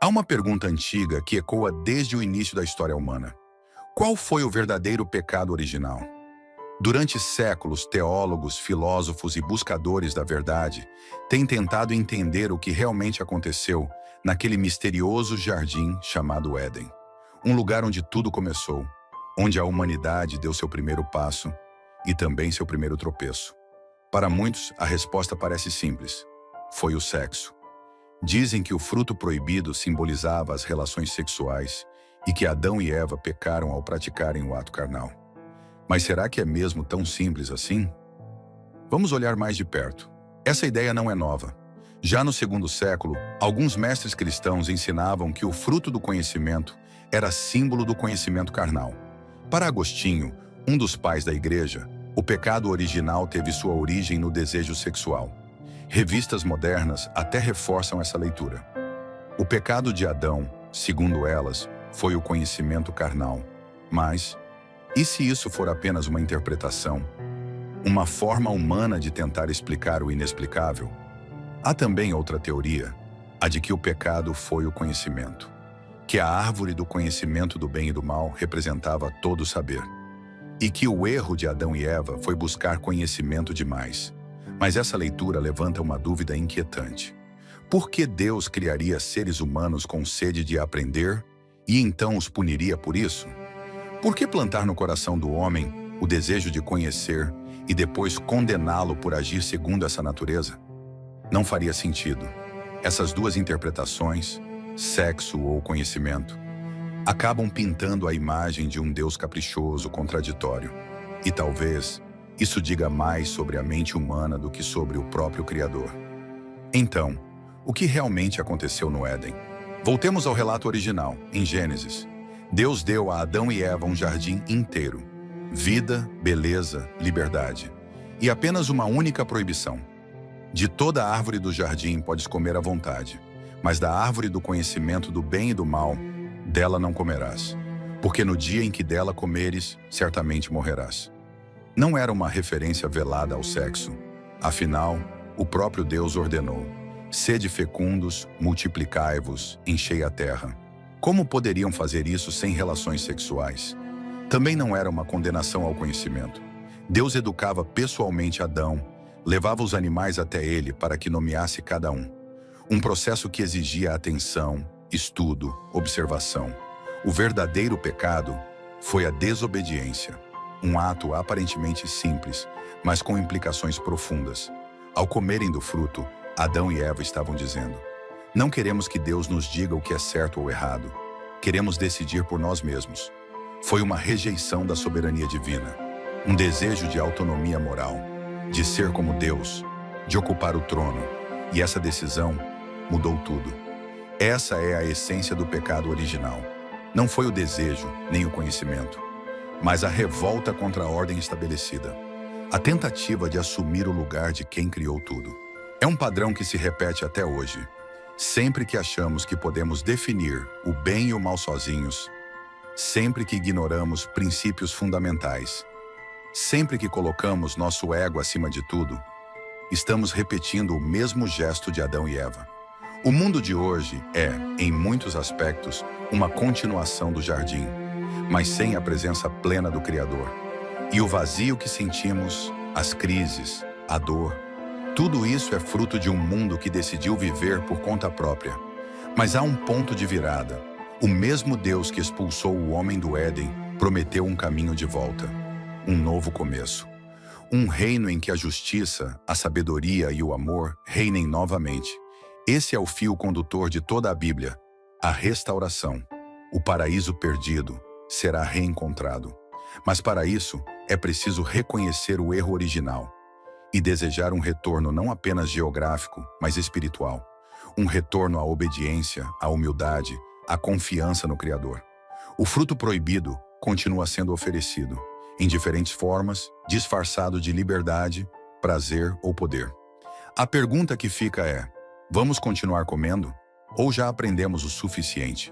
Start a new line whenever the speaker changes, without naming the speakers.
Há uma pergunta antiga que ecoa desde o início da história humana. Qual foi o verdadeiro pecado original? Durante séculos, teólogos, filósofos e buscadores da verdade têm tentado entender o que realmente aconteceu naquele misterioso jardim chamado Éden. Um lugar onde tudo começou, onde a humanidade deu seu primeiro passo e também seu primeiro tropeço. Para muitos, a resposta parece simples. Foi o sexo. Dizem que o fruto proibido simbolizava as relações sexuais e que Adão e Eva pecaram ao praticarem o ato carnal. Mas será que é mesmo tão simples assim? Vamos olhar mais de perto. Essa ideia não é nova. Já no segundo século, alguns mestres cristãos ensinavam que o fruto do conhecimento era símbolo do conhecimento carnal. Para Agostinho, um dos pais da igreja, o pecado original teve sua origem no desejo sexual. Revistas modernas até reforçam essa leitura. O pecado de Adão, segundo elas, foi o conhecimento carnal. Mas, e se isso for apenas uma interpretação? Uma forma humana de tentar explicar o inexplicável? Há também outra teoria, a de que o pecado foi o conhecimento. Que a árvore do conhecimento do bem e do mal representava todo o saber. E que o erro de Adão e Eva foi buscar conhecimento demais. Mas essa leitura levanta uma dúvida inquietante. Por que Deus criaria seres humanos com sede de aprender e então os puniria por isso? Por que plantar no coração do homem o desejo de conhecer e depois condená-lo por agir segundo essa natureza? Não faria sentido. Essas duas interpretações, sexo ou conhecimento, acabam pintando a imagem de um Deus caprichoso, contraditório. E talvez isso diga mais sobre a mente humana do que sobre o próprio Criador. Então, o que realmente aconteceu no Éden? Voltemos ao relato original, em Gênesis. Deus deu a Adão e Eva um jardim inteiro. Vida, beleza, liberdade. E apenas uma única proibição. De toda a árvore do jardim podes comer à vontade, mas da árvore do conhecimento do bem e do mal, dela não comerás. Porque no dia em que dela comeres, certamente morrerás. Não era uma referência velada ao sexo. Afinal, o próprio Deus ordenou: sede fecundos, multiplicai-vos, enchei a terra. Como poderiam fazer isso sem relações sexuais? Também não era uma condenação ao conhecimento. Deus educava pessoalmente Adão, levava os animais até ele para que nomeasse cada um. Um processo que exigia atenção, estudo, observação. O verdadeiro pecado foi a desobediência. Um ato aparentemente simples, mas com implicações profundas. Ao comerem do fruto, Adão e Eva estavam dizendo: não queremos que Deus nos diga o que é certo ou errado. Queremos decidir por nós mesmos. Foi uma rejeição da soberania divina, um desejo de autonomia moral, de ser como Deus, de ocupar o trono. E essa decisão mudou tudo. Essa é a essência do pecado original. Não foi o desejo, nem o conhecimento, mas a revolta contra a ordem estabelecida. A tentativa de assumir o lugar de quem criou tudo. É um padrão que se repete até hoje. Sempre que achamos que podemos definir o bem e o mal sozinhos, sempre que ignoramos princípios fundamentais, sempre que colocamos nosso ego acima de tudo, estamos repetindo o mesmo gesto de Adão e Eva. O mundo de hoje é, em muitos aspectos, uma continuação do jardim, mas sem a presença plena do Criador. E o vazio que sentimos, as crises, a dor, tudo isso é fruto de um mundo que decidiu viver por conta própria. Mas há um ponto de virada. O mesmo Deus que expulsou o homem do Éden prometeu um caminho de volta, um novo começo. Um reino em que a justiça, a sabedoria e o amor reinem novamente. Esse é o fio condutor de toda a Bíblia, a restauração. O paraíso perdido será reencontrado. Mas para isso, é preciso reconhecer o erro original e desejar um retorno não apenas geográfico, mas espiritual. Um retorno à obediência, à humildade, à confiança no Criador. O fruto proibido continua sendo oferecido, em diferentes formas, disfarçado de liberdade, prazer ou poder. A pergunta que fica é: vamos continuar comendo? Ou já aprendemos o suficiente?